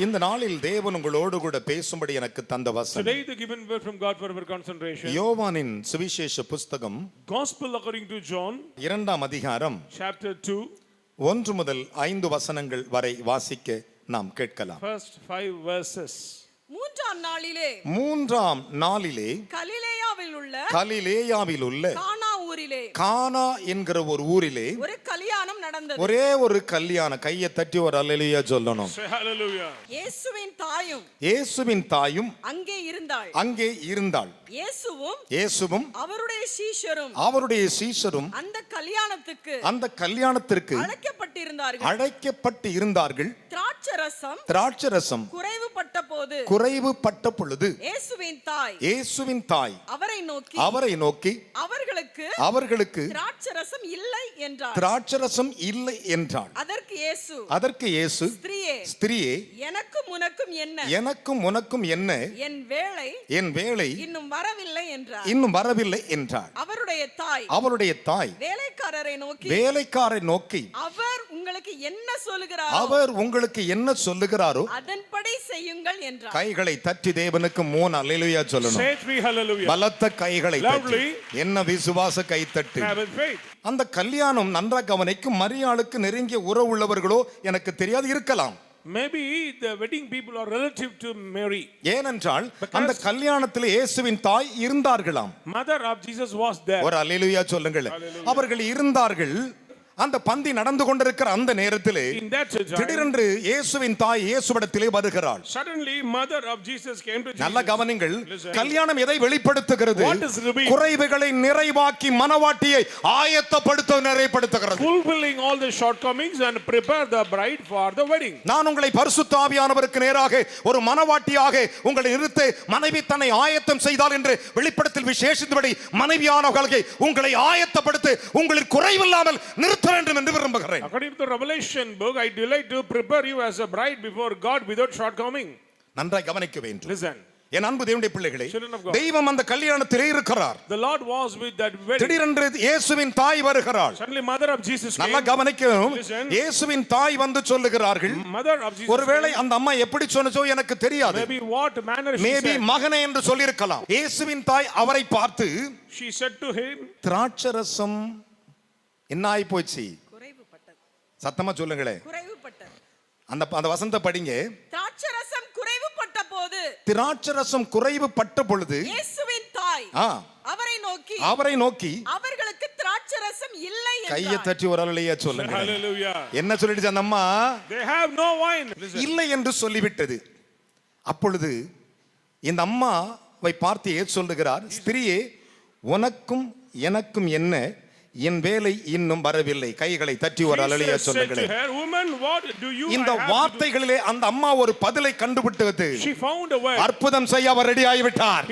இந்த நாளில் தேவன் உங்களோடு கூட பேசும்படி எனக்கு தந்த வசனம். Today the given word from God for our concentration. யோவானின் சுவிசேஷ புஸ்தகம் Gospel according to John. 2ஆம் அதிகாரம். Chapter 2. 1 முதல் 5 வசனங்கள் வரை வாசிக்க நாம் கேட்கலாம். First 5 verses. மூன்றாம் நாளிலே கலிலேயாவில் உள்ள கானா என்கிற ஒரு ஊரிலே ஒரு கல்யாணம் நடந்தது. ஒரே ஒரு கல்யாணம். கையை தட்டி ஒரு அல்லேலூயா சொல்லணும். இயேசுவின் தாயும் அங்கே இருந்தாள். இயேசுவும் அவருடைய சீஷரும் அந்த கல்யாணத்திற்கு அழைக்கப்பட்டு இருந்தார்கள். திராட்சரசம் குறைவுபட்ட பொழுது இயேசுவின் தாய் அவரை நோக்கி அவர்களுக்கு திராட்சரசம் இல்லை என்றாள். அதற்கு இயேசு ஸ்திரியே, எனக்கும் உனக்கும் என்ன, என் வேளை இன்னும் வரவில்லை என்றார். அவருடைய தாய் வேலைக்காரரை நோக்கி அவர் உங்களுக்கு என்ன சொல்லுகிறாரோ அதன்படி செய்யுங்கள் என்றார். கைகளை தட்டி தேவனுக்கு 3 அல்லேலூயா சொல்லணும். பலத்த கைகளை தட்டி. என்ன விசுவாச கைத்தட்டு. அந்த கல்யாணம் நன்றாக கவனிக்கும். மரியாளுக்கு நெருங்கிய உறவு உள்ளவர்களோ எனக்கு தெரியாது, இருக்கலாம். Maybe the wedding people are relative to Mary. ஏனென்றால் அந்த கல்யாணத்தில் இயேசுவின் தாய் இருந்தார்களாம். Mother of Jesus was there. ஒரு அல்லேலூயா சொல்லுங்கள். அவர்கள் இருந்தார்கள். அந்த பந்தி நடந்து கொண்டிருக்கிற அந்த நேரத்திலே திடீரென்று இயேசுவின் தாய் இயேசுவிடத்திலே வருகிறாள். Suddenly mother of Jesus came to Jesus. நல்ல கவனிங்கள். கல்யாணம் எதை வெளிப்படுத்துகிறது? குறைவுகளை நிறைவாக்கி மணவாட்டியை ஆயத்தப்படுத்த நிறைப்படுத்துகிறது. Fulfilling all the shortcomings and prepare the bride for the wedding. நான் உங்களை பரிசுத்த ஆவியானவருக்கு நேராக ஒரு மணவாட்டியாக உங்களை நிறுத்த மனைவி தன்னை ஆயத்தம் செய்தால் என்று வெளிப்படுத்தல் விசேஷித்தபடி மனைவியானவர்களை உங்களை ஆயத்தப்படுத்த உங்களில் குறைவில்லாமல் நிறுத்த வேண்டும் என்று விரும்புகிறேன். According to the Revelation book, I delight to prepare you as a bride before God without shortcoming. நன்றாய் கவனிக்க வேண்டும். Listen. என் அன்பு தேவனுடைய பிள்ளைகளே, தெய்வம் அந்த கல்யாணத்திலே இருக்கிறார். The Lord was with that wedding. திடீரென்று இயேசுவின் தாய் வருகிறாள். Suddenly mother of Jesus came. நல்லா கவனிக்கணும். இயேசுவின் தாய் வந்து சொல்லுகிறார்கள். Mother of Jesus. ஒருவேளை அந்த அம்மா எப்படி சொன்னதோ எனக்கு தெரியாது. Maybe what manner she said. Maybe மகனே என்று சொல்லி இருக்கலாம். இயேசுவின் தாய் அவரை பார்த்து she said to him, திராட்சரசம் என்ன ஆயி போச்சு? சத்தமா சொல்லுங்களே. அந்த வசனத்தை படிங்க. திராட்சரசம் குறைவுபட்ட பொழுது இயேசுவின் தாய் அவரை நோக்கி அவர்களுக்கு திராட்சரசம் இல்லை என்றார். கையை தட்டி ஒரு அல்லேலூயா சொல்லுங்க. Hallelujah. என்ன சொல்லிடுச்சு அந்த அம்மா? They have no wine. இல்லை என்று சொல்லிவிட்டது. அப்பொழுது இந்த அம்மாவை பார்த்து ஏன் சொல்லுகிறார்? ஸ்திரியே, உனக்கும் எனக்கும் என்ன, என் வேலை இன்னும் வரவில்லை. கைகளை தட்டி ஒரு அல்லேலூயா சொல்லுங்களேன். இந்த வார்த்தைகளிலே அந்த அம்மா ஒரு பதிலை கண்டுபிடித்தது. அற்புதம் செய்ய அவர் ரெடி ஆகிவிட்டார்.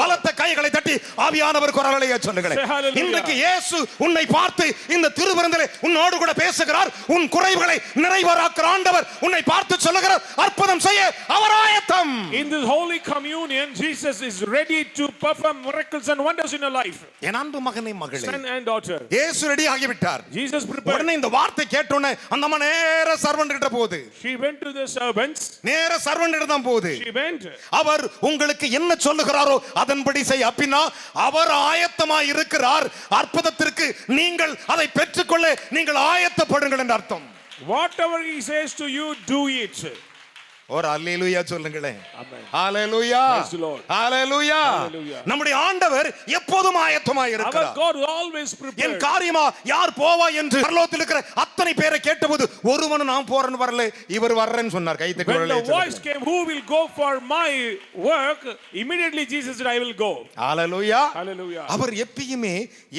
பலத்த கைகளை தட்டி ஆவியானவருக்கு ஒரு அல்லேலூயா சொல்லுங்களேன். இன்றைக்கு இயேசு உன்னை பார்த்து இந்த திருவிருந்திலே உன்னோடு கூட பேசுகிறார். உன் குறைவுகளை நிறைவாக்குற ஆண்டவர் உன்னை பார்த்து சொல்லுகிறார், அற்புதம் செய்ய அவர் ஆயத்தம். In this holy communion, Jesus is ready to perform miracles and wonders in your life. என் அன்பு மகனே, மகளே, son and daughter, இயேசு ரெடி ஆகிவிட்டார். Jesus prepared. உடனே இந்த வார்த்தை கேட்டோனே அந்த அம்மா நேரா சர்வன்ட் கிட்ட போகுது. She went to the servants. நேரா சர்வன்ட் கிட்ட தான் போகுது. She went. அவர் உங்களுக்கு என்ன சொல்லுகிறாரோ அதன்படி செய். அப்படினா அவர் ஆயத்தமாய் இருக்கிறார். அற்புதத்திற்கு நீங்கள் அதை பெற்றுக்கொள்ள நீங்கள் ஆயத்தப்படுங்கள் என்று அர்த்தம். Whatever he says to you, do it. ஒரு அல்லேலூயா சொல்லுங்களேன். ஹalleluya. Praise the Lord. ஹalleluya. நம்முடைய ஆண்டவர் எப்போதும் ஆயத்தமாய் இருக்கிறார். Our God is always prepared. என் காரியமா யார் போவா என்று பரலோகத்தில் இருக்கிற அத்தனை பேரை கேட்டபோது ஒருவனும் நான் போறேன்னு வரல, இவர் வர்றேன்னு சொன்னார். கை தட்டி When the voice came, who will go for my work? Immediately Jesus said, I will go. Hallelujah. Hallelujah. அவர் எப்பயுமே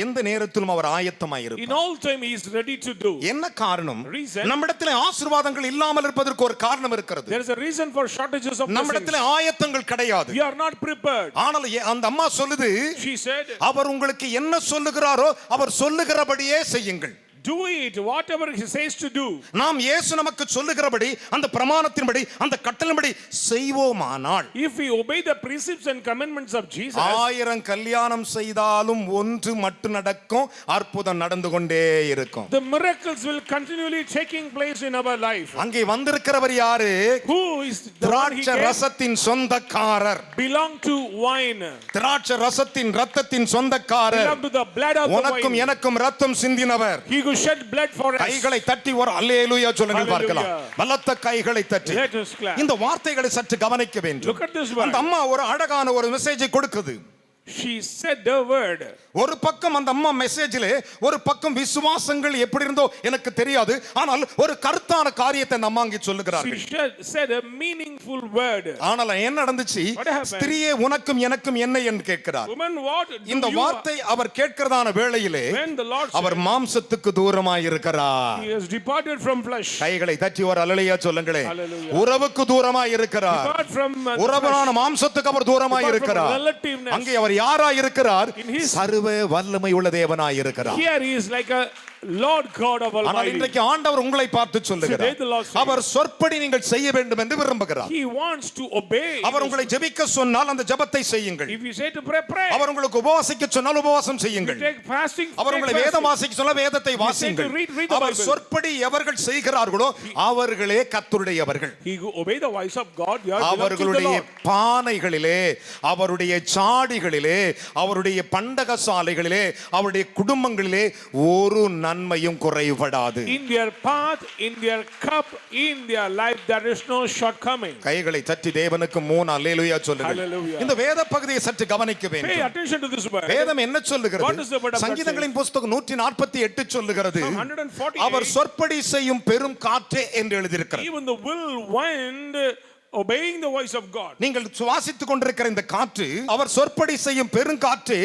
எந்த நேரத்திலும் அவர் ஆயத்தமாய் இருப்பார். In all time he is ready to do. என்ன காரணம்? Reason. நம்மிடத்தில் ஆசீர்வாதங்கள் இல்லாமல் இருப்பதற்கு ஒரு காரணம் இருக்கிறது. There is a reason for shortages of blessings. நம்மிடத்தில் ஆயத்தங்கள் கிடையாது. We are not prepared. ஆனால் அந்த அம்மா சொல்லுது, she said, அவர் உங்களுக்கு என்ன சொல்லுகிறாரோ அவர் சொல்லுகிறபடியே செய்யுங்கள். Do it, whatever he says to do. நாம் இயேசு நமக்கு சொல்லுகிறபடி அந்த பிரமாணத்தின்படி அந்த கட்டளையின்படி செய்வோமானால், If we obey the precepts and commandments of Jesus, 1000 கல்யாணம் செய்தாலும் ஒன்று மட்டும் நடக்கும், அற்புதம் நடந்து கொண்டே இருக்கும். the miracles will continually taking place in our life. அங்கே வந்திருக்கிறவர் யாரு? Who is the one he திராட்சை came? ரசத்தின் சொந்தக்காரர். Belong to wine. திராட்சை ரசத்தின் ரத்தத்தின் சொந்தக்காரர். Belong to the blood of the உனக்கும் wine. எனக்கும் ரத்தம் சிந்தினவர். He who shed blood for us. கைகளை தட்டி ஒரு அல்லேலூயா சொல்லுங்கள் பார்க்கலாம். Hallelujah. பலத்த கைகளை தட்டி. Let us clap. இந்த வார்த்தைகளை சற்று கவனிக்க வேண்டும். Look at this word. அந்த அம்மா ஒரு அழகான ஒரு மெசேஜை கொடுக்குது. She said the word. ஒரு பக்கம் அந்த அம்மா மெசேஜிலே ஒரு பக்கம் விசுவாசங்கள் எப்படி இருந்தோ எனக்கு தெரியாது, ஆனால் ஒரு கருத்தான காரியத்தை அந்த அம்மா அங்கே சொல்லுகிறார்கள். She said a meaningful word. ஆனால் என்ன நடந்துச்சு? What happened? ஸ்திரியே உனக்கும் எனக்கும் என்ன என்று கேட்கிறார். Woman, what do இந்த you? வார்த்தை அவர் கேட்கிறதான வேளையிலே When the Lord our said, மாம்சத்துக்கு தூரமாய் இருக்கிறார். he has departed from flesh. கைகளை தட்டி ஒரு அல்லேலூயா சொல்லுங்களே. Hallelujah. உறவுக்கு தூரமாய் இருக்கிறார். Depart from the உறவான flesh. மாம்சத்துக்கு அவர் தூரமாய் Depart from இருக்கிறார். relativeness. அங்கே அவர் யாராய் இருக்கிறார்? In his- சர்வ வல்லமை உள்ள தேவனாய் இருக்கிறார். Here he is like a Lord God of ஆனால் Almighty. இன்றைக்கு ஆண்டவர் உங்களை பார்த்து Today சொல்லுகிறார், the Lord says, அவர் சொற்படி நீங்கள் செய்ய வேண்டும் என்று விரும்புகிறார். He wants to obey. அவர் உங்களை ஜெபிக்க சொன்னால் அந்த ஜெபத்தை செய்யுங்கள். If you say to pray, pray. அவர் உங்களுக்கு உபவாசிக்க சொன்னால் உபவாசம் If you செய்யுங்கள். take fasting, அவர் take உங்களை fasting. வேதம் வாசிக்க சொன்னால் வேதத்தை வாசியுங்கள். read the our Bible. சொற்படி எவர்கள் செய்கிறார்களோ அவர்களே கர்த்தருடையவர்கள். He who obey the voice of God, you are belong to the அவர்களுடைய Lord. பானைகளிலே, அவருடைய சாடிகளிலே, அவருடைய பண்டக சாலைகளிலே, அவருடைய குடும்பங்களிலே ஒரு நன்மையும் குறைபடாது. In their path, in their cup, in their life, there is no shortcoming. கைகளை தட்டி தேவனுக்கு 3 அல்லேலூயா சொல்லுங்கள். Hallelujah. இந்த வேத பகுதியை சற்று கவனிக்க Pay வேண்டும். attention to this word. வேதம் என்ன What does the சொல்லுகிறது? word of God சங்கீதங்களின் புஸ்தகம் 148 சொல்லுகிறது, Psalm 148. அவர் சொற்படி செய்யும் பெரும் காற்றே என்று எழுதியிருக்கிறது. Even the will wind obeying the voice of God. நீங்கள் சுவாசித்துக் கொண்டிருக்கிற இந்த காற்று, அவர் சொற்படி செய்யும் பெருங்காற்று,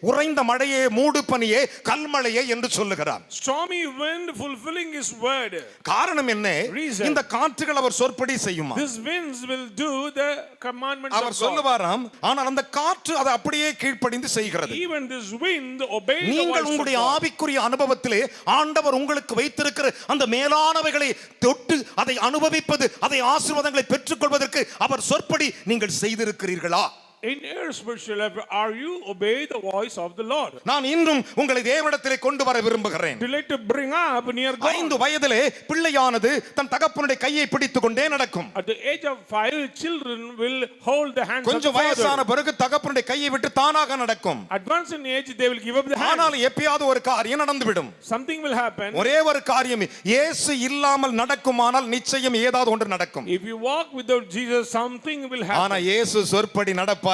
உறைந்த மழையே, மூடு பனியே, கல்மழையே என்று சொல்லுகிறார். Stormy wind fulfilling his word. காரணம் என்ன? Reason. இந்த காற்றுகள் அவர் சொற்படி செய்யுமா? These winds will do the commandments our of God. சொல்லுவாராம், ஆனால் அந்த காற்று அதை அப்படியே கீழ்ப்படிந்து செய்கிறது. Even this wind obey the நீங்கள் voice of உங்களுடைய God. ஆவிக்குரிய அனுபவத்திலே ஆண்டவர் உங்களுக்கு வைத்திருக்கிற அந்த மேலானவைகளை தொட்டு அதை அனுபவிப்பது, அதை ஆசீர்வாதங்களை பெற்றுக்கொள்வதற்கு அவர் சொற்படி நீங்கள் செய்திருக்கிறீர்களா? In your spiritual life, are you obey the voice of the Lord? நான் இன்றும் உங்களை தேவனிடத்திலே கொண்டு வர விரும்புகிறேன். Delight to bring up near God. 5 வயதிலே பிள்ளையானது தன் தகப்பனுடைய கையை பிடித்துக் கொண்டே நடக்கும். At the age of 5, children will hold the hands of the கொஞ்சம் வயசான father. பிறகு தகப்பனுடைய கையை விட்டு தானாக நடக்கும். Advanced in age, they will give up the hand. ஆனால் எப்பயாவது ஒரு காரியம் நடந்துவிடும். Something will happen. ஒரே ஒரு காரியம், இயேசு இல்லாமல் நடக்குமானால் நிச்சயம் ஏதாவது ஒன்று நடக்கும். If you walk without Jesus, something will happen. ஆனா இயேசு சொற்படி நடப்பாயானால்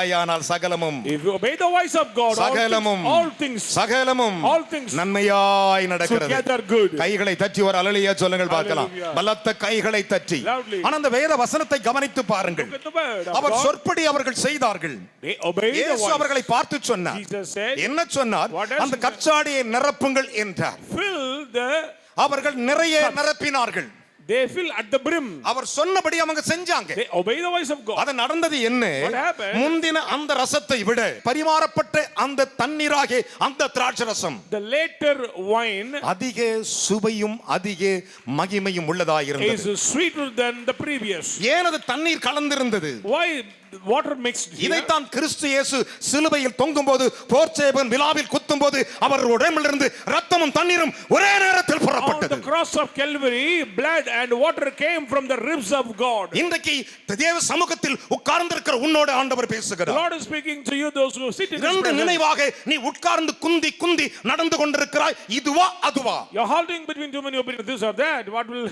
சகலமும் If you obey the voice of God, சகலமும் all things சகலமும் நன்மையாய் நடக்கிறது. together good. கைகளை தட்டி ஒரு அல்லேலூயா சொல்லுங்கள் பார்க்கலாம். Hallelujah. பலத்த கைகளை தட்டி. Loudly. ஆனா அந்த வேத வசனத்தை கவனித்து பாருங்கள். Look at the word of our God. சொற்படி அவர்கள் செய்தார்கள். They obey the இயேசு voice. அவர்களை பார்த்து சொன்னார். Jesus said, என்ன சொன்னார்? What does அந்த he say? கற்சாடியை நிரப்புங்கள் என்றார். fill the, அவர்கள் நிறைய நிரப்பினார்கள். they fill at the brim. அவர் சொன்னபடி அவங்க செஞ்சாங்க. They obey the voice of God. அது நடந்தது என்ன? What happened? முந்தின அந்த ரசத்தை விட பரிமாறப்பட்ட அந்த தண்ணீராகிய அந்த திராட்சை ரசம் The later wine அதிக சுவையும் அதிக மகிமையும் உள்ளதாய் இருந்தது. is sweeter than the previous. ஏன் அது தண்ணீர் கலந்திருந்தது? Why water mixed here? இதைத்தான் கிறிஸ்து இயேசு சிலுவையில் தொங்கும்போது, போர்ச்சேவகன் விலாவில் குத்தும்போது அவர் உடம்பிலிருந்து ரத்தமும் தண்ணீரும் ஒரே நேரத்தில் On புறப்பட்டது. the cross of Calvary, blood and water came from the ribs of God. இன்றைக்கு தேவ சமூகத்தில் உட்கார்ந்திருக்கிற உன்னோடு ஆண்டவர் The பேசுகிறார். Lord is speaking to you, those who sit in His இரண்டு presence. நினைவாக நீ உட்கார்ந்து குந்தி குந்தி நடந்து கொண்டிருக்கிறாய். இதுவா அதுவா? You're halting between too many opinions, this or that. What will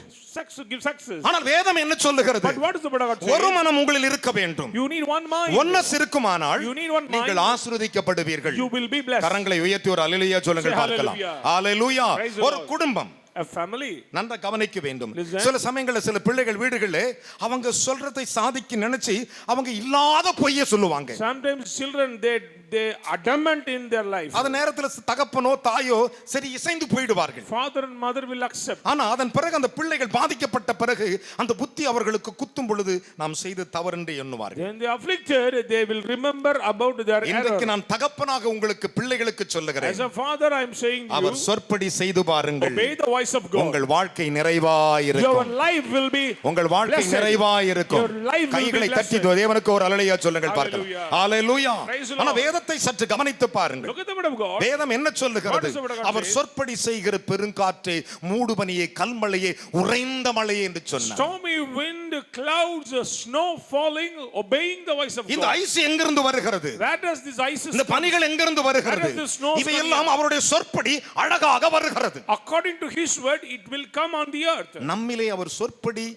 give success? ஆனால் வேதம் என்ன சொல்லுகிறது? But what is the word of God ஒரு saying? மனம் உங்களில் இருக்க வேண்டும். You need one mind. Oneness இருக்குமானால் You need one mind. நீங்கள் ஆசீர்வதிக்கப்படுவீர்கள். You will be blessed. கரங்களை உயர்த்தி ஒரு அல்லேலூயா சொல்லுங்கள் Say பார்க்கலாம். hallelujah. அல்லேலூயா. Praise the ஒரு Lord. குடும்பம் a family. நன்றா கவனிக்க வேண்டும். Listen. சில சமயங்கள்ல சில பிள்ளைகள் வீடுகள்ல அவங்க சொல்றதை சாதிக்க நினைச்சு அவங்க இல்லாத பொய்யை சொல்லுவாங்க. Sometimes children they adamant in their life. அந்த நேரத்துல தகப்பனோ தாயோ சரி இசைந்து போய்டுவார்கள். Father and mother will accept. ஆனா அதன் பிறகு அந்த பிள்ளைகள் பாதிக்கப்பட்ட பிறகு அந்த புத்தி அவர்களுக்கு குத்தும் பொழுது நாம் செய்த தவறு என்று எண்ணுவார்கள். When they are afflicted, they will remember about their இன்றைக்கு error. நான் தகப்பனாக உங்களுக்கு பிள்ளைகளுக்கு சொல்லுகிறேன். As a father, I am saying to our you, சொற்படி செய்து பாருங்கள். obey the voice of God. உங்கள் வாழ்க்கை நிறைவாயிருக்கும். Your life will be உங்கள் வாழ்க்கை blessed. நிறைவாயிருக்கும். Your life will be கைகளை blessed. தட்டி தேவனுக்கு ஒரு அல்லேலூயா சொல்லுங்கள் பார்க்கலாம். Hallelujah. ஹalleluya. Praise the ஆனா Lord. வேதத்தை சற்று கவனித்து பாருங்கள். Look at the word of God. வேதம் என்ன சொல்லுகிறது? What is the word of God our say? சொற்படி செய்கிற பெருங்காற்றே மூடுபனியே கல்மழையே உறைந்த மழையே என்று சொன்னார். Stormy wind, clouds, snow falling, obeying the voice of இந்த God. ஐஸ் எங்கிருந்து வருகிறது? Where does this ice இந்த come? பனிகள் எங்கிருந்து வருகிறது? Where does the snows இவையெல்லாம் come? அவருடைய சொற்படி அழகாக வருகிறது. According to his word, it will come on the earth. நம்மிலே அவர் சொற்படி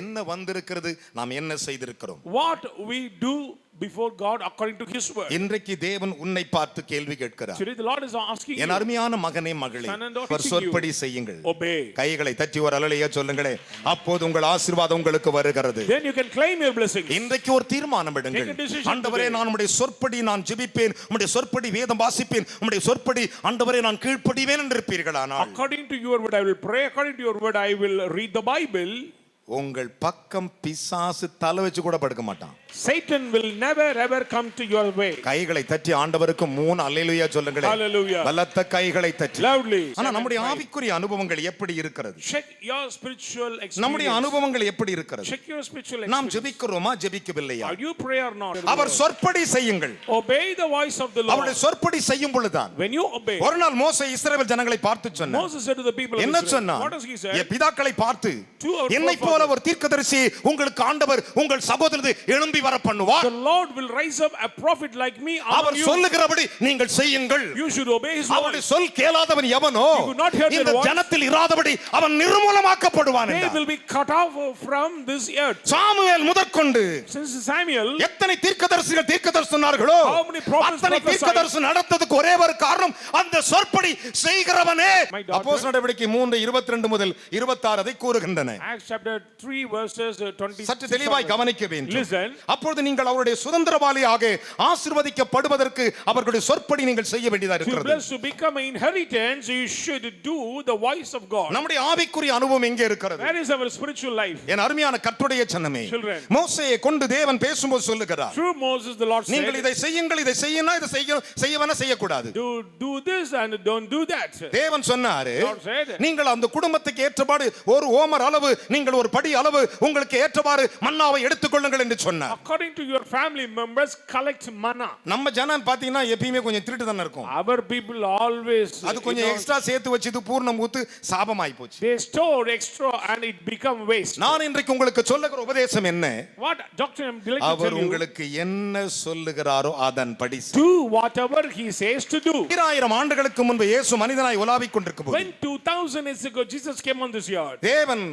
என்ன வந்திருக்கிறது, நாம் என்ன செய்திருக்கிறோம்? What we do before God according to his word. இன்றைக்கு தேவன் உன்னை பார்த்து கேள்வி கேட்கிறார். Today the Lord is asking N you, அருமையான மகனே மகளே, son and daughter, அவர் சொற்படி செய்யுங்கள். obey. கைகளை தட்டி ஒரு அல்லேலூயா சொல்லுங்களே. அப்போது உங்கள் ஆசீர்வாதம் உங்களுக்கு வருகிறது. Then you can claim your blessings. இன்றைக்கு ஒரு தீர்மானம் எடுங்கள். Take a decision ஆண்டவரே, today. நான் உம்முடைய சொற்படி நான் ஜெபிப்பேன், உம்முடைய சொற்படி வேதம் வாசிப்பேன், உம்முடைய சொற்படி ஆண்டவரே நான் கீழ்ப்படிவேன் என்று இருப்பீர்களானால் According to your word I will pray, according to your word I will read the Bible. உங்கள் பக்கம் பிசாசு தலை வச்சு கூட படுக்க மாட்டான். Satan will never ever come to your way. கைகளை தட்டி ஆண்டவருக்கு 3 அல்லேலூயா சொல்லுங்களே. Hallelujah. பலத்த கைகளை தட்டி. Loudly. ஆனா நம்முடைய ஆவிக்குரிய அனுபவங்கள் எப்படி இருக்கிறது? Check your spiritual நம்முடைய experience. அனுபவங்கள் எப்படி இருக்கிறது? Check your spiritual நாம் experience. ஜெபிக்கிறோமா ஜெபிக்கவில்லையா? Are you pray or not? அவர் சொற்படி செய்யுங்கள். Obey the voice of the அவருடைய Lord. சொற்படி செய்யும் பொழுதுதான் When you obey, ஒரு நாள் மோசே இஸ்ரவேல் ஜனங்களை பார்த்து சொன்னார். Moses said to the people of என்ன Israel, சொன்னார்? what does he say? என் பிதாக்களை பார்த்து To our என்னை போல forefathers. ஒரு தீர்க்கதரிசி உங்களுக்கு ஆண்டவர் உங்கள் சகோதரரை எழும்பி வர பண்ணுவார். The Lord will rise up a prophet like me our among you. சொல்லுகிறபடி நீங்கள் செய்யுங்கள். You should obey his அவருடைய voice. சொல் கேளாதவன் எவனோ You could not hear their இந்த voice. ஜனத்தில் இராதபடி அவன் நிர்மூலமாக்கப்படுவான் They என்றார். will be cut off from this earth. Samuel முதற்கொண்டு Since Samuel, எத்தனை தீர்க்கதரிசிகள் தீர்க்கதரிசி சொன்னார்களோ How many prophets அத்தனை prophesied? தீர்க்கதரிசி நடத்ததுக்கு ஒரே ஒரு காரணம் அந்த சொற்படி செய்கிறவனே. My daughter. அப்போஸ்தலர் நடவடிக்கை 3:22 முதல் 26 அதை கூறுகின்றன. Acts chapter 3 verses 20. சற்று தெளிவாய் கவனிக்க வேண்டும். Listen. அப்பொழுது நீங்கள் அவருடைய சுதந்திரவாளியாக ஆசீர்வதிக்கப்படுவதற்கு அவர்களுடைய சொற்படி நீங்கள் செய்ய வேண்டியதா To இருக்கிறது. bless, to become an inheritance, you should do the voice of God. நம்முடைய ஆவிக்குரிய அனுபவம் எங்கே இருக்கிறது? Where is our spiritual life? என் அருமையான கர்த்தருடைய ஜனமே, Children. மோசேயை கொண்டு தேவன் பேசும்போது சொல்லுகிறார், Through Moses, the Lord நீங்கள் said, இதை செய்யுங்கள், இதை செய்யணும், இதை செய்யவேனா செய்யக்கூடாது. do this and don't do that. தேவன் சொன்னாரு, Lord said, நீங்கள் அந்த குடும்பத்துக்கு ஏற்றபாடு ஒரு ஓமர் அளவு, நீங்கள் ஒரு படி அளவு உங்களுக்கு ஏற்றவாறு மன்னாவை எடுத்துக்கொள்ளுங்கள் என்று சொன்னார். According to your family members, collect manna. நம்ம ஜனம் பாத்தீங்கன்னா எப்பயுமே கொஞ்சம் திருட்டு தானே இருக்கும். Our people always, அது கொஞ்சம் எக்ஸ்ட்ரா சேர்த்து வச்சு இது பூர்ணம் ஊத்து சாபமாய் போச்சு. they store extra and it become waste. நான் இன்றைக்கு உங்களுக்கு சொல்லுகிற உபதேசம் என்ன? What doctrine I'm going to our tell you? உங்களுக்கு என்ன சொல்லுகிறாரோ அதன்படி Do whatever he says to do. 2000 ஆண்டுகளுக்கு முன்பு இயேசு மனிதனாய் உலாவிக் கொண்டிருக்கும் போது When 2000 years ago Jesus came on this earth, தேவன்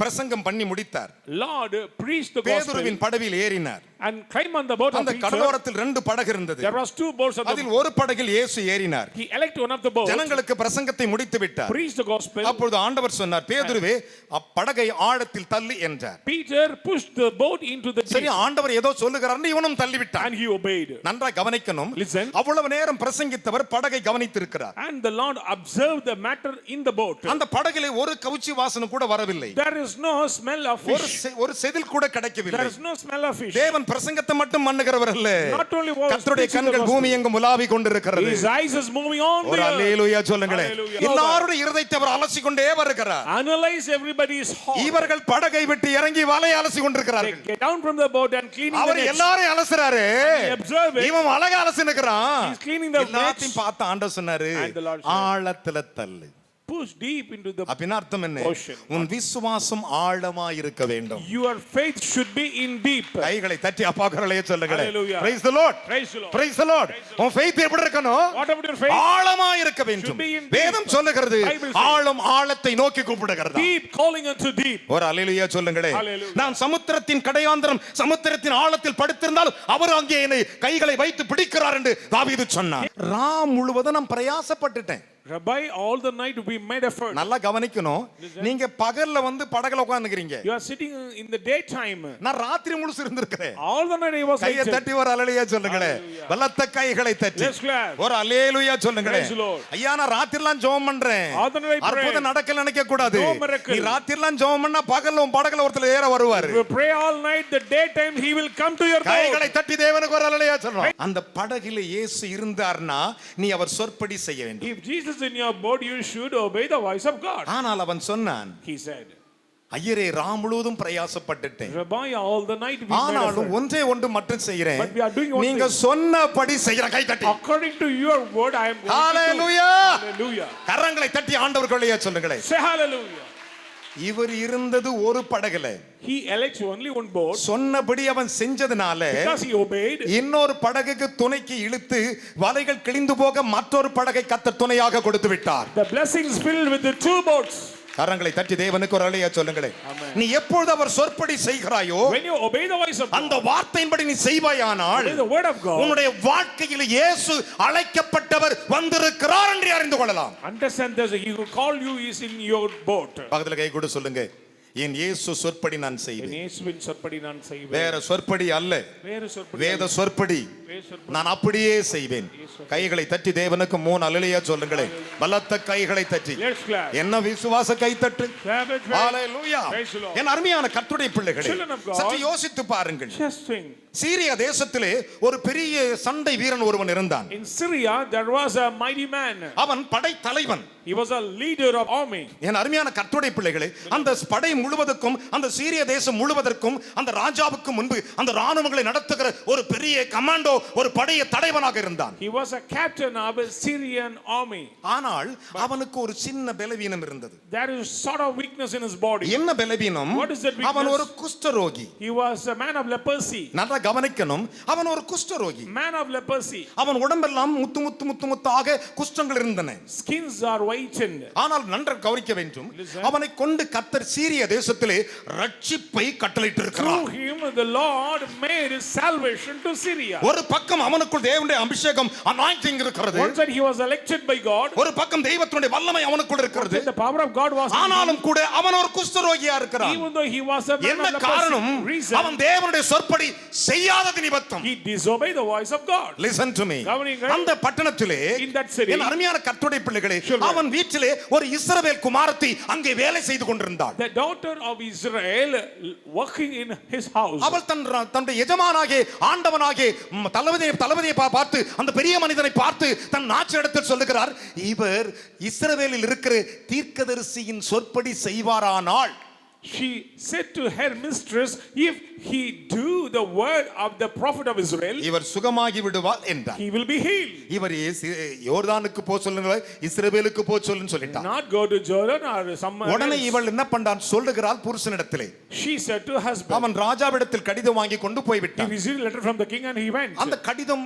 பிரசங்கம் பண்ணி முடித்தார். Lord preached the பேதுருவின் gospel படவில் ஏறினார். and climbed on the boat of அந்த Peter. கடலோரத்தில் 2 படகு இருந்தது. There was 2 boats on அதில் the ஒரு படகில் இயேசு ஏறினார். He elected one of the boats, ஜனங்களுக்கு பிரசங்கத்தை முடித்து விட்டார். preached the gospel. அப்பொழுது ஆண்டவர் சொன்னார், பேதுருவே அப்படகை ஆழத்தில் தள்ளு என்றார். Peter pushed the boat into the சரி, deep ஆண்டவர் ஏதோ சொல்லுகிறார், இவனும் தள்ளி விட்டான். and he obeyed. நன்றாய் கவனிக்கணும். Listen. அவ்வளவு நேரம் பிரசங்கித்தவர் படகை கவனித்திருக்கிறார். And the Lord observed the matter in the boat. அந்த படகிலே ஒரு கவுச்சி வாசனை கூட வரவில்லை. There is no smell of fish. ஒரு செதில் கூட There கிடைக்கவில்லை. is no smell of fish. தேவன் பிரசங்கத்தை மட்டும் பண்ணுகிறவர் அல்ல. Not only was கர்த்தருடைய preaching the கண்கள் gospel. பூமி எங்கும் உலாவிக் கொண்டிருக்கிறது. His eyes is moving on ஒரு the earth. அல்லேலூயா சொல்லுங்களே. Hallelujah. எல்லாருடைய இருதயத்தை அவர் அலசிக் கொண்டே வருகிறார். Analyze everybody's heart. இவர்கள் படகை விட்டு இறங்கி வலை அலசி They கொண்டிருக்கிறார்கள். get down from the boat and cleaning the our nets. எல்லாரையும் அலசுறாரு. He observe it. இவன் அழகா அலசினுக்கிறான். He's cleaning the எல்லாத்தையும் nets. பார்த்து ஆண்டவர் சொன்னாரு, And the Lord said, ஆழத்துல தள்ளு. Push deep into the அப்படின்னா அர்த்தம் என்ன? ocean. உன் விசுவாசம் ஆழமா இருக்க வேண்டும். Your faith should be in deep. கைகளை தட்டி அப்பா கரலையே சொல்லுங்களே. Hallelujah. Praise the Lord. Praise the Lord. Praise the Lord. உன் faith எப்படி இருக்கணும்? What about your faith? ஆழமா இருக்க வேண்டும். Should be in deep. வேதம் சொல்லுகிறது, Bible says. ஆழம் ஆழத்தை நோக்கி கூப்பிடுகிறது. Deep calling unto deep. ஒரு அல்லேலூயா சொல்லுங்களே. Hallelujah. நான் சமுத்திரத்தின் கடையாந்தரம் சமுத்திரத்தின் ஆழத்தில் படுத்திருந்தால் அவர் அங்கே என்னை கைகளை வைத்து பிடிக்கிறார் என்று தாவீது சொன்னார். முழுவதும் நான் பிரயாசப்பட்டுட்டேன். Rabbi, all the night we made effort. நல்லா கவனிக்கணும். நீங்க பகல்ல வந்து படகுல உட்கார்ந்துக்கிறீங்க. You are sitting in the daytime. நான் ராத்திரி முழுசு இருந்திருக்கிறேன். All the night I was கையை waiting. தட்டி ஒரு அல்லேலூயா சொல்லுங்களே. பலத்த கைகளை தட்டி Let's clap. ஒரு அல்லேலூயா சொல்லுங்களே. Praise the Lord. ஐயா நான் ராத்திரிலாம் ஜெபம் பண்றேன். All the night I pray. அற்புதம் நடக்கல நினைக்க கூடாது. No miracle. நீ ராத்திரிலாம் ஜெபம் பண்ணா பகல்ல உன் படகுல ஒருத்தர் ஏற வருவாரு. If you pray all night, the daytime he will come to your boat. கைகளை தட்டி தேவனுக்கு ஒரு அல்லேலூயா சொல்றோம். அந்த படகில இயேசு இருந்தார்னா நீ அவர் சொற்படி செய்ய வேண்டும். If Jesus is in your boat, you should obey the voice of God. ஆனால் அவன் சொன்னான், He said, ஐயரே ரா முழுவதும் பிரயாசப்பட்டுட்டேன். Rabbi, all the night we made ஆனாலும் effort. ஒன்றே ஒன்று மட்டும் செய்கிறேன். But we are doing one நீங்க thing. சொன்னபடி செய்யற கை தட்டி. According to your word, I am going to do. Hallelujah. Hallelujah. கரங்களை தட்டி ஆண்டவர்களையே சொல்லுங்களே. Say hallelujah. இவர் இருந்தது ஒரு படகுல. He elects only one boat. சொன்னபடி அவன் செஞ்சதனால Because he obeyed. இன்னொரு படகுக்கு துணைக்கு இழுத்து வலைகள் கிழிந்து போக மற்றொரு படகை கர்த்தர் துணையாக கொடுத்து விட்டார். The blessings filled with the two boats. கரங்களை தட்டி தேவனுக்கு ஒரு அல்லேலூயா சொல்லுங்களே. நீ எப்பொழுது அவர் சொற்படி செய்கிறாயோ When you obey the voice of God, அந்த வார்த்தையின்படி நீ செய்வாயானால் obey the word of God, உன்னுடைய வாழ்க்கையில் இயேசு அழைக்கப்பட்டவர் வந்திருக்கிறார் என்று அறிந்து கொள்ளலாம். understand this, he who called you is in your boat. பக்கத்துல கை கூட சொல்லுங்க, என் இயேசு சொற்படி நான் செய்வேன். இயேசுவின் சொற்படி நான் செய்வேன். வேற சொற்படி அல்ல, வேறு சொற்படி வேத சொற்படி நான் அப்படியே செய்வேன். கைகளை தட்டி தேவனுக்கு 3 அல்லேலூயா சொல்லுங்களே. பலத்த கைகளை தட்டி Let's clap. என்ன விசுவாச கை தட்டு. Clap it. Hallelujah. Praise the Lord. என் அருமையான கர்த்தருடைய பிள்ளைகளே, Children of God. சற்று யோசித்து பாருங்கள். Just think. சீரியா தேசத்திலே ஒரு பெரிய சண்டை வீரன் ஒருவன் இருந்தான். In Syria, there was a mighty man. அவன் படை தலைவன். He was a leader of army. என் அருமையான கர்த்தருடைய பிள்ளைகளே, அந்த படை முழுவதற்கும் அந்த சீரிய தேசம் முழுவதற்கும் அந்த ராஜாவுக்கு முன்பு அந்த ராணுவங்களை நடத்துகிற ஒரு பெரிய கமாண்டோ, ஒரு படைய தலைவனாக இருந்தான். He was a captain of a Syrian army. ஆனால் அவனுக்கு ஒரு சின்ன பலவீனம் இருந்தது. There is sort of weakness in his body. என்ன பலவீனம்? What is that weakness? அவன் ஒரு குஷ்டரோகி. He was a man of leprosy. நல்லா கவனிக்கணும், அவன் ஒரு குஷ்டரோகி. Man of leprosy. அவன் உடம்பெல்லாம் முத்து முத்து முத்து முத்தாக குஷ்டங்கள் இருந்தன. Skins are whitened. ஆனால் நன்றாக கவனிக்க வேண்டும், அவனை கொண்டு கர்த்தர் சீரிய தேசத்திலே ரட்சிப்பை கட்டளையிட்டிருக்கிறார். Through him the Lord made salvation to Syria. ஒரு பக்கம் அவனுக்குள் தேவனுடைய அபிஷேகம் anointing இருக்கிறது. One side he was elected by God. ஒரு பக்கம் தெய்வத்தினுடைய வல்லமை அவனுக்குள் இருக்கிறது. The power of God was. ஆனாலும் கூட அவன் ஒரு குஷ்டரோகியா இருக்கிறான். Even though he was a man என்ன of காரணம்? leprosy. Reason. அவன் தேவனுடைய சொற்படி செய்யாதது நிமித்தம். He disobeyed the voice of God. Listen to me. கவனியுங்கள். அந்த பட்டணத்திலே In that city. என் அருமையான கர்த்தருடைய பிள்ளைகளே, Children. அவன் வீட்டிலே ஒரு இஸ்ரவேல் குமாரத்தி அங்கே வேலை செய்து கொண்டிருந்தாள். The daughter of Israel working in his house. அவள் தன்னுடைய எஜமானாகிய ஆண்டவனாகிய தளபதியை பார்த்து, அந்த பெரிய மனிதனை பார்த்து தன் நாச்சிடத்தில் சொல்லுகிறார், இவர் இஸ்ரவேலில் இருக்கிற தீர்க்கதரிசியின் சொற்படி செய்வாரானால். She said to her mistress, if he do the word of the prophet of Israel, இவர் சுகமாகி விடுவார் என்றார். he will be healed. இவர் யோர்தானுக்கு போ சொல்லுங்க, இஸ்ரவேலுக்கு போ சொல்லுன்னு சொல்லிட்டார். Not go to Jordan or somewhere உடனே else. இவள் என்ன பண்றான் சொல்லுகிறாள் புருஷனிடத்திலே. She said to husband, அவன் ராஜாவிடத்தில் கடிதம் வாங்கி கொண்டு போய் he விட்டான். received a letter from the king and he went. அந்த கடிதம்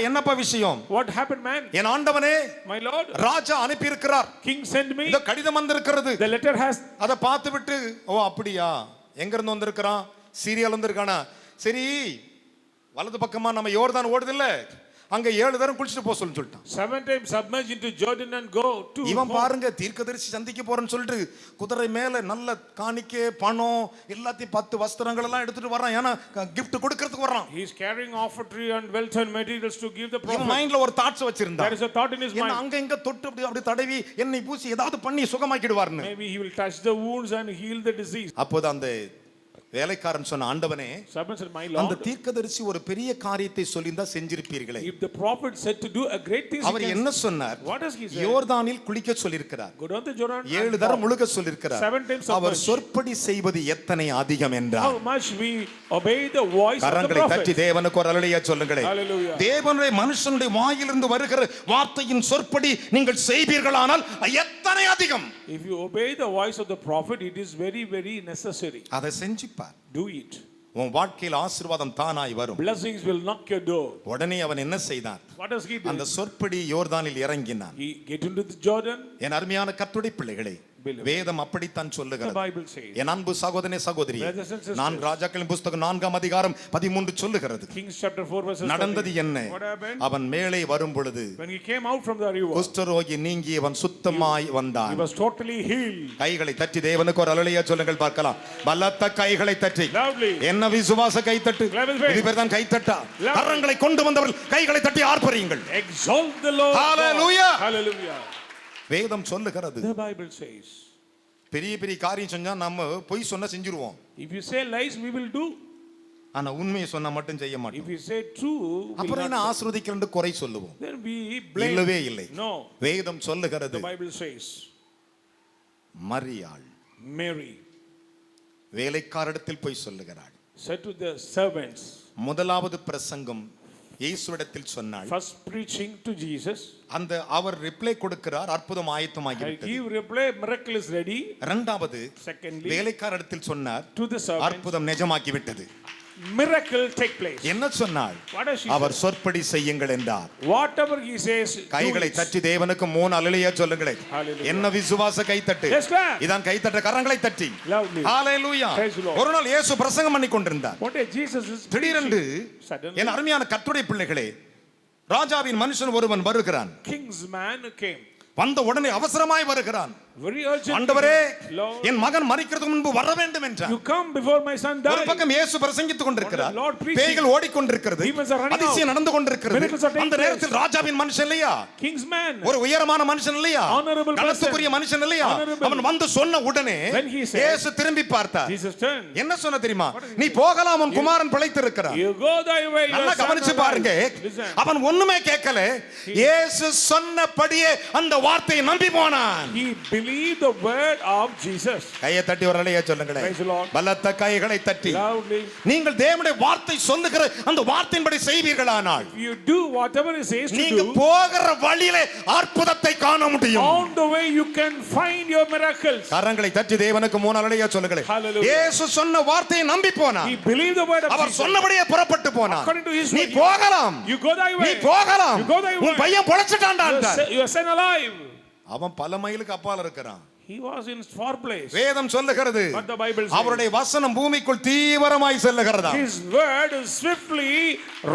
என்னப்பா விஷயம்? What happened, man? என் ஆண்டவனே, My lord, ராஜா அனுப்பி இருக்கிறார், king sent me. இந்த கடிதம் வந்திருக்கிறது. The letter has. அதை பார்த்து விட்டு, ஓ அப்படியா, எங்க இருந்து வந்திருக்கிறான்? சீரியால வந்திருக்கானா? சரி, வலது பக்கமா நம்ம யோர்தான் ஓடுது இல்ல, அங்க 7 தரம் குளிச்சிட்டு போ சொல்லிட்டான். 7 times submerge into Jordan and go to. இவன் பாருங்க, தீர்க்கதரிசி சந்திக்க போறேன்னு சொல்லிட்டு குதிரை மேல நல்ல காணிக்கை, பணம் எல்லாத்தையும் 10 வஸ்திரங்கள் எல்லாம் எடுத்துட்டு வர்றான். ஏன்னா gift கொடுக்கிறதுக்கு வர்றான். He is carrying offertory and wealth and materials to give the prophet. இவன் மைண்ட்ல ஒரு தாட்ஸ் வச்சிருந்தான். There is a thought in his mind. அங்க இங்க தொட்டு அப்படி தடவி என்னை பூசி ஏதாவது பண்ணி சுகமாக்கிடுவார்னு. Maybe he will touch the wounds and heal the disease. அப்போது அந்த வேலைக்காரன் சொன்ன, ஆண்டவனே, Servant said, my அந்த lord, தீர்க்கதரிசி ஒரு பெரிய காரியத்தை சொல்லியிருந்தா செஞ்சிருப்பீர்களே. if the prophet said to do a great thing, அவர் என்ன சொன்னார்? what does he say? யோர்தானில் குளிக்க சொல்லியிருக்கிறார். Go down the Jordan. 7 தரம் முழுக சொல்லியிருக்கிறார். 7 times அவர் submerge. சொற்படி செய்வது எத்தனை அதிகம் என்றார். How much we obey the voice of the கரங்களை தட்டி prophet. தேவனுக்கு ஒரு அல்லேலூயா சொல்லுங்களே. Hallelujah. தேவனுடைய மனுஷனுடைய வாயிலிருந்து வருகிற வார்த்தையின் சொற்படி நீங்கள் செய்வீர்களானால் எத்தனை அதிகம். If you obey the voice of the prophet, it is very, very necessary. அதை செஞ்சிப்பார். Do it. உன் வாழ்க்கையில் ஆசீர்வாதம் தானாய் வரும். Blessings will knock your door. உடனே அவன் என்ன செய்தான்? What does he do? அந்த சொற்படி யோர்தானில் இறங்கினான். He get into the Jordan. என் அருமையான கர்த்தருடைய பிள்ளைகளே, believer. வேதம் அப்படித்தான் The சொல்லுகிறது. Bible says. என் அன்பு சகோதரனே சகோதரி, Brothers and sisters. நான் ராஜாக்களின் புஸ்தகம் 4ஆம் அதிகாரம் 13 சொல்லுகிறது. Kings chapter 4 verses நடந்தது 13. என்ன? What happened? அவன் மேலே வரும் பொழுது When he came out from the river, குஷ்டரோகி நீங்கி அவன் சுத்தமாய் he வந்தான். was totally healed. கைகளை தட்டி தேவனுக்கு ஒரு அல்லேலூயா சொல்லுங்கள் பார்க்கலாம். பலத்த கைகளை தட்டி. Loudly. என்ன விசுவாச கைத்தட்டு? Clap his hands. இது பேர் தான் கைத்தட்டா? Loud. கரங்களை கொண்டு வந்தவர்கள் கைகளை தட்டி ஆர்ப்பரியுங்கள். Exalt the Lord. Hallelujah. God. Hallelujah. வேதம் சொல்லுகிறது. The Bible says. பெரிய பெரிய காரியம் செஞ்சா நம்ம பொய் சொன்னா செஞ்சிருவோம். If you say lies, we will do. ஆனா உண்மையை சொன்னா மட்டும் செய்ய If மாட்டோம். you say true, we will அப்புறம் என்ன not. ஆசீர்வதிக்கிறேன்னு குறை சொல்லுவோம். Then we blame. இல்லவே இல்லை. No. வேதம் சொல்லுகிறது. The Bible says. மரியாள் Mary வேலைக்காரிடத்தில் போய் சொல்லுகிறாள். said to the servants. முதலாவது பிரசங்கம் இயேசுவிடத்தில் சொன்னாள். First preaching to Jesus. அந்த அவர் ரிப்ளை கொடுக்கிறார், அற்புதம் I ஆயத்தமாகிவிட்டது. give reply, miracle is ready. இரண்டாவது Secondly, வேலைக்காரிடத்தில் சொன்னார், to the servants, அற்புதம் நிஜமாகிவிட்டது. miracle take place. என்ன சொன்னாள்? What does she our say? சொற்படி செய்யுங்கள் என்றார். Whatever he says, do கைகளை it. தட்டி தேவனுக்கு 3 அல்லேலூயா சொல்லுங்களேன். Hallelujah. என்ன விசுவாச கைத்தட்டு. Yes, clap. இதான் கைத்தட்ட கரங்களை தட்டி. Loudly. Hallelujah. Praise the Lord. ஒரு நாள் இயேசு பிரசங்கம் பண்ணி கொண்டிருந்தார். One day Jesus is திடீரென்று preaching. Suddenly, என் அருமையான கர்த்தருடைய பிள்ளைகளே, ராஜாவின் மனுஷன் ஒருவன் வருகிறான். king's man came. வந்த உடனே அவசரமாய் வருகிறான். Very urgent. ஆண்டவரே, Lord, என் மகன் மரிக்கிறதுக்கு முன்பு வர வேண்டும் என்றான். you come before my son ஒரு dies. பக்கம் இயேசு பிரசங்கித்துக் கொண்டிருக்கிறார். The Lord preaching. பேய்கள் ஓடிக்கொண்டிருக்கிறது. Demons are running அதிசயம் out. நடந்து கொண்டிருக்கிறது. Miracles are taking அந்த place. நேரத்தில் ராஜாவின் மனுஷன் இல்லையா? King's man. ஒரு உயரமான மனுஷன் இல்லையா? Honorable கனத்துக்குரிய person. மனுஷன் இல்லையா? Honorable. அவன் வந்து சொன்ன உடனே When he said, இயேசு திரும்பி பார்த்தார். Jesus turned. என்ன சொன்ன தெரியுமா? What did he நீ say? போகலாம், உன் குமாரன் பிழைத்திருக்கிறார். You go thy way. your நல்லா son கவனிச்சு alive. பாருங்க. Listen. அவன் ஒண்ணுமே கேட்கல. இயேசு சொன்னபடியே அந்த வார்த்தையை நம்பி போனான். He believed the word of Jesus. கையை தட்டி ஒரு அல்லேலூயா சொல்லுங்களேன். Praise the Lord. பலத்த கைகளை தட்டி. Loudly. நீங்கள் தேவனுடைய வார்த்தை சொல்லுகிற அந்த வார்த்தையின்படி செய்வீர்களானால் You do whatever it says to நீங்க do. போகிற வழியிலே அற்புதத்தை காண முடியும். On the way you can find your miracles. கரங்களை தட்டி தேவனுக்கு 3 அல்லேலூயா சொல்லுங்களேன். Hallelujah. இயேசு சொன்ன வார்த்தையை நம்பி போனான். He believed the word of our Jesus. சொன்னபடியே புறப்பட்டு போனான். According to his நீ word, போகலாம், You go thy way. நீ போகலாம், You go thy way. உன் பையன் பொழைச்சிட்டான்டா என்றார். Your son alive. அவன் பல மைலுக்கு அப்பால இருக்கிறான். He was in far place. வேதம் சொல்லுகிறது, But the Bible says, அவருடைய வசனம் பூமிக்குள் தீவிரமாய் செல்லுகிறதா. His word is swiftly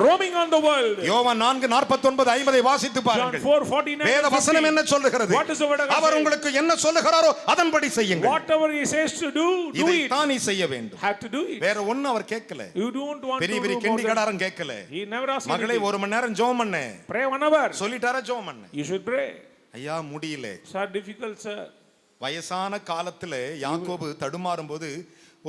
roaming on the world. யோவான் 4:49-50 வாசித்து John பாருங்கள். 4:49. வேத வசனம் என்ன சொல்லுகிறது? What is the word of God our saying? உங்களுக்கு என்ன சொல்லுகிறாரோ அதன்படி செய்யுங்கள். Whatever he says to do, do இதை it. தான் நீ செய்ய வேண்டும். Have to do it. வேற ஒண்ணு அவர் கேட்கல. You don't want பெரிய to பெரிய do more than- கிண்டிகடாரன் கேட்கல. He never asked மகளே anything. 1 மணி நேரம் ஜெபம் பண்ணு. Pray 1 hour. சொல்லிட்டாரா ஜெபம் பண்ணு. You should pray. ஐயா முடியல. Sir, difficult, sir. வயசான காலத்துல யாக்கோபு தடுமாறும் போது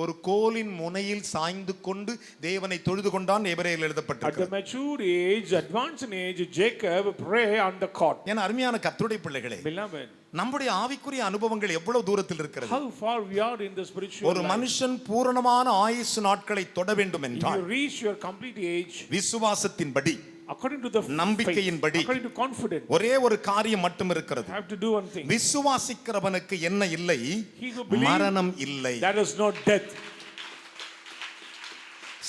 ஒரு கோலின் முனையில் சாய்ந்து கொண்டு தேவனை தொழுது கொண்டான் எபிரேயரில் At the எழுதப்பட்டிருக்கிறது. mature age, advanced in age, Jacob pray on the cot. என அருமையான கர்த்தருடைய பிள்ளைகளே, Beloved, நம்முடைய ஆவிக்குரிய அனுபவங்கள் எவ்வளவு தூரத்தில் இருக்கிறது. how far we are in the spiritual ஒரு life. மனுஷன் பூரணமான ஆயுசு நாட்களை தொட வேண்டும் If என்றால் you reach your complete age, விசுவாசத்தின்படி, according to the நம்பிக்கையின்படி, faith, according to confidence, ஒரே ஒரு காரியம் மட்டும் இருக்கிறது. have to do one thing. விசுவாசிக்கிறவனுக்கு என்ன இல்லை? He who believes, மரணம் இல்லை. there is no death.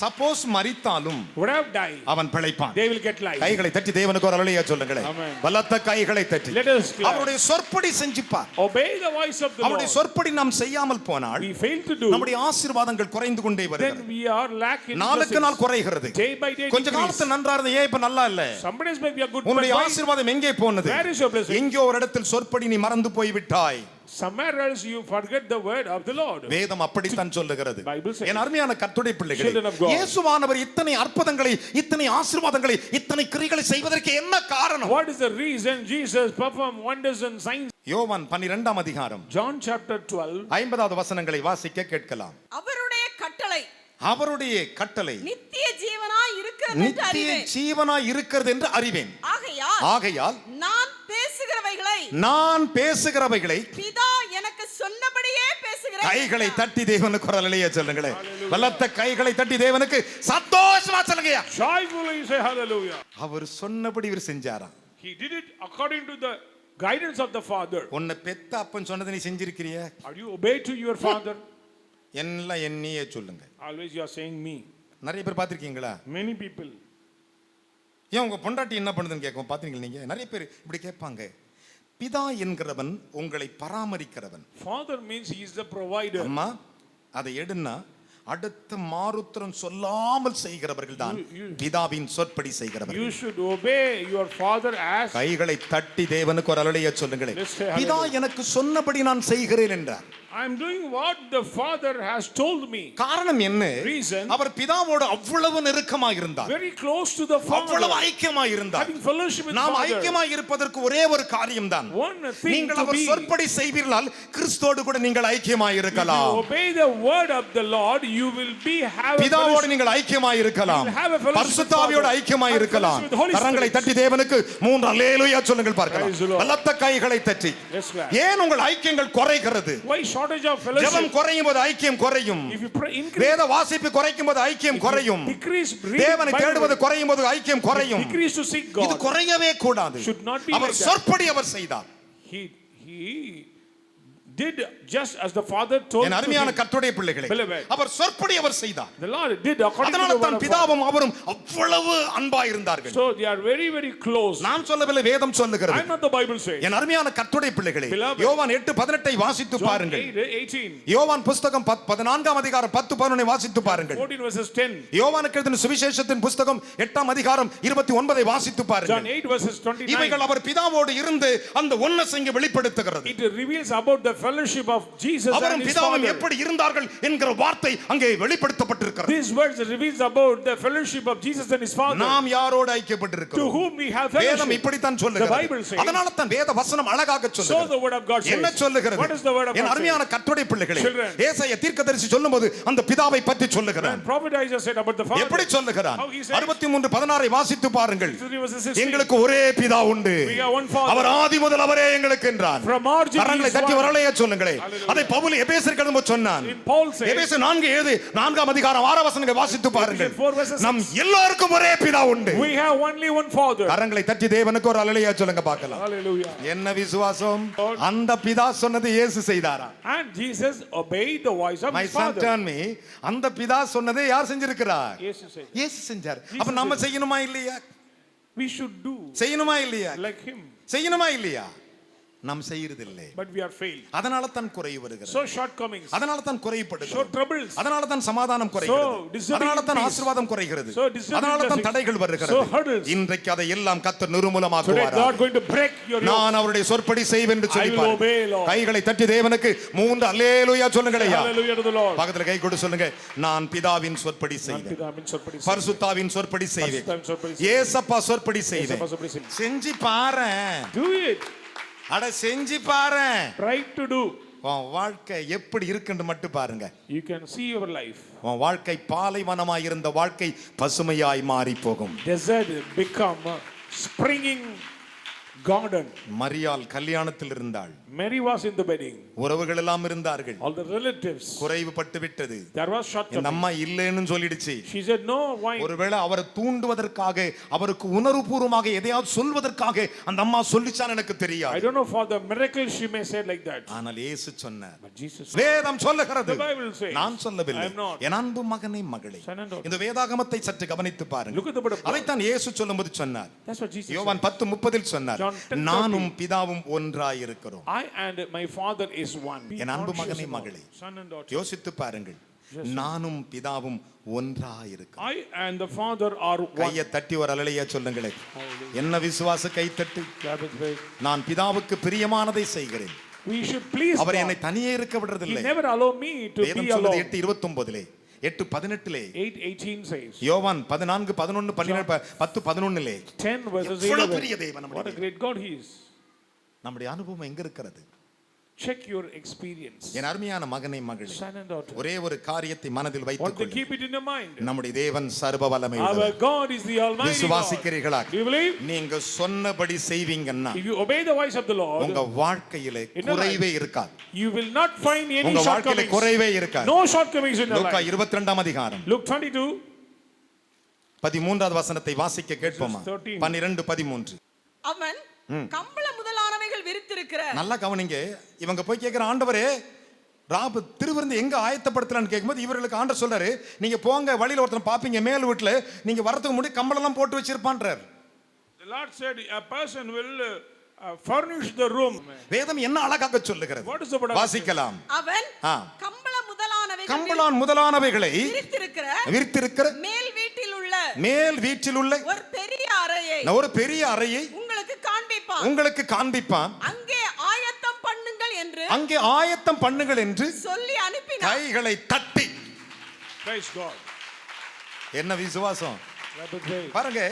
Suppose மரித்தாலும் Would have died, அவன் பிழைப்பான். they will get life. கைகளை தட்டி தேவனுக்கு ஒரு அல்லேலூயா சொல்லுங்களேன். Amen. பலத்த கைகளை தட்டி Let us clap. அவருடைய சொற்படி செஞ்சுப்பார். Obey the voice of the அவருடைய Lord. சொற்படி நாம் செய்யாமல் போனால் We fail to do, நம்முடைய ஆசீர்வாதங்கள் குறைந்து கொண்டே then வருகிறது. we are lacking. நாளுக்கு நாள் குறைகிறது. Day by day கொஞ்ச decrease. காலத்துல நன்றா இருந்த ஏன் இப்ப நல்லா இல்ல? Some days may be a good, but உன்னுடைய why- ஆசீர்வாதம் எங்கே போனது? where is your blessing? எங்கோ ஒரு இடத்தில் சொற்படி நீ மறந்து போய் விட்டாய். Somewhere else you forget the word of the Lord. வேதம் அப்படித்தான் சொல்லுகிறது. Bible says, என் அருமையான கர்த்தருடைய பிள்ளைகளே, children of God, இயேசுவானவர் இத்தனை அற்புதங்களை, இத்தனை ஆசீர்வாதங்களை, இத்தனை கிரிகளை செய்வதற்கு என்ன காரணம்? what is the reason Jesus performed wonders and signs? யோவான் 12ஆம் அதிகாரம் John chapter 12, 50வது வசனங்களை வாசிக்க கேட்கலாம். அவருடைய கட்டளை அவருடைய கட்டளை நித்திய ஜீவனாய் இருக்கிறது என்று நித்திய அறிவேன். ஜீவனாய் இருக்கிறது என்று அறிவேன். ஆகையால் நான் பேசுகிறவைகளை பிதா எனக்கு சொன்னபடியே பேசுகிறேன். கைகளை தட்டி தேவனுக்கு ஒரு அல்லேலூயா சொல்லுங்களேன். பலத்த கைகளை தட்டி தேவனுக்கு சந்தோஷமா சொல்லுங்கயா. joyfully say hallelujah. அவர் சொன்னபடி இவர் செஞ்சாராம். He did it according to the guidance of the Father. உன்னை பெத்த அப்பன் சொன்னதை நீ செஞ்சிருக்கிறியா? Are you obey to your father? எல்லாம் என்னையே சொல்லுங்க. Always you are saying me. நிறைய பேர் பார்த்திருக்கீங்களா? Many people. ஏன் உங்க பொண்டாட்டி என்ன பண்ணுதுன்னு கேட்கும். பாத்தீங்களா நீங்க? நிறைய பேர் இப்படி கேட்பாங்க. பிதா என்கிறவன் உங்களை பராமரிக்கிறவன். Father means he is the provider. அம்மா அதை எடுன்னா அடுத்த மாறுத்திரம் சொல்லாமல் செய்கிறவர்கள் தான் பிதாவின் சொற்படி செய்கிறவர்கள். You should obey your father as. கைகளை தட்டி தேவனுக்கு ஒரு அல்லேலூயா சொல்லுங்களேன். Let's say பிதா எனக்கு சொன்னபடி நான் செய்கிறேன் என்றார். I am doing what the father has told me. காரணம் என்ன? Reason. அவர் பிதாவோடு அவ்வளவு நெருக்கமாக இருந்தார். Very close to the father. அவ்வளவு ஐக்கியமாக இருந்தார். Having fellowship with நாம் father. ஐக்கியமாக இருப்பதற்கு ஒரே ஒரு காரியம் தான். One thing நீங்கள் to அவர் be. சொற்படி செய்வீர்களால் கிறிஸ்துவோடு கூட நீங்கள் ஐக்கியமாக If இருக்கலாம். you obey the word of the Lord, you will be have a பிதாவோடு fellowship. நீங்கள் ஐக்கியமாக இருக்கலாம். You will have a fellowship with பரிசுத்தாவியோடு Father. ஐக்கியமாக Have இருக்கலாம். fellowship with Holy கரங்களை Spirit. தட்டி தேவனுக்கு 3 அல்லேலூயா சொல்லுங்கள் பார்க்கலாம். Praise the Lord. பலத்த கைகளை தட்டி. Yes, Lord. ஏன் உங்கள் ஐக்கியங்கள் குறைகிறது? Why shortage of fellowship? ஜெபம் குறையும் போது ஐக்கியம் குறையும். If you pray, increase. வேத வாசிப்பு குறைக்கும் போது ஐக்கியம் குறையும். Decrease. reading தேவனை Bible. தேடுவது குறையும் போது ஐக்கியம் குறையும். Decrease to seek இது God. குறையவே கூடாது. Should not be our like that. சொற்படி அவர் செய்தார். He did just as the father told N to அருமையான him. கர்த்தருடைய பிள்ளைகளே, Beloved. அவர் சொற்படி அவர் செய்தார். The Lord did according to அதனால the word தான் of God. பிதாவும் அவரும் அவ்வளவு அன்பாய் இருந்தார்கள். So they are very, very close. நான் சொல்லவில்லை, வேதம் சொல்லுகிறது. I'm not the Bible says. என் அருமையான கர்த்தருடைய பிள்ளைகளே, Beloved. யோவான் 8:18 வாசித்து John பாருங்கள். 8:18. யோவான் புஸ்தகம் 14ஆம் அதிகாரம் 10-11 வாசித்து பாருங்கள். 14 verses 10. யோவானுக்கு எழுதின சுவிசேஷத்தின் புஸ்தகம் 8ஆம் அதிகாரம் 29 வாசித்து John பாருங்கள். 8 verses 29. இவைகள் அவர் பிதாவோடு இருந்து அந்த ஒன்னஸ் இங்கு வெளிப்படுத்துகிறது. It reveals about the fellowship of Jesus and அவரும் his பிதாவும் father. எப்படி இருந்தார்கள் என்கிற வார்த்தை அங்கே வெளிப்படுத்தப்பட்டிருக்கிறது. These words reveals about the fellowship of Jesus and his father. நாம் யாரோடு To ஐக்கியப்பட்டிருக்கிறோம்? whom we have வேதம் fellowship. இப்படித்தான் The Bible சொல்லுகிறது. says. அதனால தான் வேத வசனம் அழகாக So சொல்லுகிறது. the word of God says. என்ன சொல்லுகிறது? What is the word of N God அருமையான says? கர்த்தருடைய பிள்ளைகளே, Children. ஏசாயா தீர்க்கதரிசி சொல்லும்போது அந்த பிதாவை பற்றி சொல்லுகிறார். And prophet Isaiah said about the father. எப்படி சொல்லுகிறார்? How he says. 63:16 வாசித்து பாருங்கள். 63 verses 16. எங்களுக்கு ஒரே பிதா உண்டு, We have one father. அவர் ஆதி முதல் அவரே எங்களுக்கு என்றார். From origin he கரங்களை is தட்டி one. வரலையே சொல்லுங்களே. Hallelujah. அதை பவுல் எபேசியருக்கு எழுதும்போது சொன்னான். In Paul says. எபேசு 4:4 அதிகாரம் 6 வசனங்களை வாசித்து பாருங்கள். Ephesians 4 verses 6. நம் எல்லாருக்கும் ஒரே பிதா உண்டு. We have only one father. கரங்களை தட்டி தேவனுக்கு ஒரு அல்லேலூயா சொல்லுங்க பார்க்கலாம். Hallelujah. என்ன விசுவாசம்? அந்த பிதா சொன்னது இயேசு செய்தாரா? And Jesus obeyed the voice of My his son father. turn me. அந்த பிதா சொன்னதை யார் செஞ்சிருக்கிறார்? Jesus said. இயேசு செஞ்சார். அப்ப நம்ம செய்யணுமா இல்லையா? We should do செய்யணுமா இல்லையா? like him. செய்யணுமா இல்லையா? நாம் செய்யறதில்லை. But we are failed. அதனால தான் குறை வருகிறது. So shortcomings. அதனால தான் So குறைபடுகிறது. troubles. அதனால தான் சமாதானம் குறைகிறது. disturbing அதனால தான் peace. ஆசீர்வாதம் குறைகிறது. So disturbing அதனால தான் blessings. தடைகள் வருகிறது. So hurdles. இன்றைக்கு அதை எல்லாம் கர்த்தர் Today நிர்மூலமாக்குவார். God going to break your yoke. நான் அவருடைய சொற்படி செய்வேன் என்று I will சொல்லிப்பார். obey, Lord. கைகளை தட்டி தேவனுக்கு 3 அல்லேலூயா சொல்லுங்களையா. Hallelujah to the Lord. பக்கத்துல கை கொடு சொல்லுங்க, நான் பிதாவின் சொற்படி செய்வேன், பிதாவின் சொற்படி செய்வேன். பரிசுத்தாவின் சொற்படி செய்வேன், பரிசுத்தாவின் சொற்படி செய்வேன். ஏசப்பா சொற்படி செய்வேன். ஏசப்பா சொற்படி செய்வேன். செஞ்சு பாரேன். Do it. அட செஞ்சு பாரேன். Try to do. உன் வாழ்க்கை எப்படி இருக்குன்னு மட்டும் பாருங்க. You can see your life. உன் வாழ்க்கை பாலைவனமாய் இருந்த வாழ்க்கை பசுமையாய் மாறி போகும். Desert become a springing garden. மரியாள் கல்யாணத்தில் இருந்தாள். Mary was in the wedding. உறவுகள் எல்லாம் இருந்தார்கள். All the relatives. குறைவுபட்டு விட்டது. There was இந்த shortcoming. அம்மா இல்லைன்னு சொல்லிடுச்சு. She said no wine. ஒருவேளை அவரை தூண்டுவதற்காக, அவருக்கு உணர்வுபூர்வமாக எதையாவது சொல்வதற்காக அந்த அம்மா சொல்லிச்சான்னு எனக்கு I தெரியாது. don't know for the miracle she may say like that. ஆனால் இயேசு சொன்னார். But Jesus. வேதம் சொல்லுகிறது. The Bible says. நான் சொல்லவில்லை. I am not. என் அன்பு மகனே மகளே, Son and daughter. இந்த வேதாகமத்தை சற்று கவனித்து பாருங்க. Look at the word of God. அதைத்தான் இயேசு சொல்லும்போது சொன்னார். That's what Jesus யோவான் said. 10:30 சொன்னார், John 10:30. நானும் பிதாவும் ஒன்றாய் இருக்கிறோம். I and my father is one. Be என் அன்பு conscious மகனே about மகளே, it. Son and daughter. யோசித்து பாருங்கள், நானும் பிதாவும் ஒன்றாய் இருக்கிறோம். I and the father are one. கையை தட்டி ஒரு அல்லேலூயா சொல்லுங்களேன். என்ன விசுவாச கை தட்டு. Clap it big. நான் பிதாவுக்கு பிரியமானதை செய்கிறேன். We should please our God. என்னை தனியே இருக்க He விடுறதில்லை. never allow me to வேதம் be சொல்லுது alone. 8:29 8:18 8:18 says. யோவான் 14 11 12 10 11 10 verses எவ்வளவு 11. பெரிய தேவன் What a நம்முடைய great God he is. நம்முடைய அனுபவம் எங்க இருக்கிறது? Check your experience. என் அருமையான மகனே மகளே, Son and daughter. ஒரே ஒரு காரியத்தை மனதில் Want to வைத்துக் keep it in your mind. நம்முடைய தேவன் சர்வ வல்லமை Our உள்ளவர். God is the Almighty God. விசுவாசிக்கிறீர்களா? Do you believe? நீங்க சொன்னபடி செய்வீங்கன்னா If you obey the voice of the Lord, உங்க வாழ்க்கையிலே குறைவே இருக்காது. you will not find any உங்க வாழ்க்கையில shortcomings. குறைவே இருக்காது. No shortcomings in your Luca life. 22ஆம் அதிகாரம் Luke 22. 13வது வசனத்தை வாசிக்க கேட்போமா? 13. 12 13 அவன் கம்பள முதலானவைகள் விரித்திருக்கிற. நல்லா கவனிங்க. இவங்க போய் கேட்கிற, ஆண்டவரே ராபு திருவிருந்து எங்க ஆயத்தப்படுத்தலான்னு கேட்கும்போது இவர்களுக்கு ஆண்டவர் சொல்றாரு, நீங்க போங்க, வழியில ஒருத்தர் பாப்பீங்க மேல் வீட்டுல, நீங்க வரதுக்கு முன்னாடி கம்பளம் போட்டு வச்சிருப்பான்றார். The Lord said a person will furnish the room. வேதம் என்ன அழகாக சொல்லுகிறது? What is the word? வாசிக்கலாம். அவன் ஆ. கம்பளம் முதலானவைகள் கம்பளான் முதலானவைகளை விரித்திருக்கிற மேல் வீட்டில் உள்ள ஒரு பெரிய அறையை உங்களுக்கு காண்பிப்பான். அங்கே ஆயத்தம் பண்ணுங்கள் என்று சொல்லி அனுப்பினார். கைகளை தட்டி. Praise God. என்ன விசுவாசம் பாருங்க.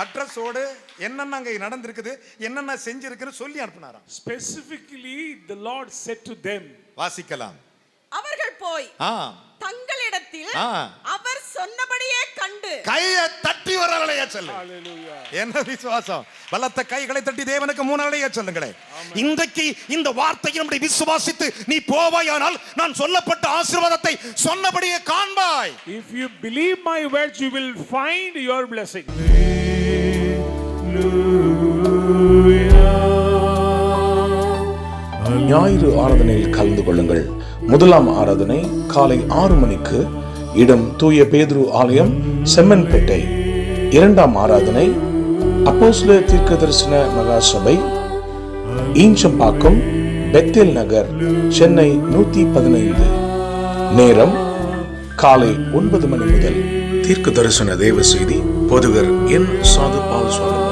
அட்ரஸோடு என்னென்ன அங்க நடந்திருக்குது, என்னென்ன செஞ்சிருக்குன்னு சொல்லி அனுப்பினாராம். Specifically the Lord said to them. வாசிக்கலாம். அவர்கள் போய் தங்களிடத்தில் அவர் சொன்னபடியே கண்டு கையை தட்டி வரலையா சொல்லு. என்ன விசுவாசம். பலத்த கைகளை தட்டி தேவனுக்கு மூணலையா சொல்லுங்களே. இன்றைக்கு இந்த வார்த்தையை நம்முடைய விசுவாசித்து நீ போவாயானால் நான் சொல்லப்பட்ட ஆசீர்வாதத்தை சொன்னபடியே காண்பாய். If you believe my words you will find your blessing. ஞாயிறு ஆராதனையில் கலந்து கொள்ளுங்கள். முதலாம் ஆராதனை காலை 6 மணிக்கு, இடம் தூய பேதுரு ஆலயம், செம்மன்பேட்டை. இரண்டாம் ஆராதனை அப்போஸ்தலர் தீர்க்கதரிசன மகா சபை, ஈஞ்சம்பாக்கம், பெத்தேல் நகர், சென்னை 115. நேரம் காலை 9 மணி முதல். தீர்க்க தரிசன தேவ செய்தி போதகர் என் சாது பால் சுவாமி.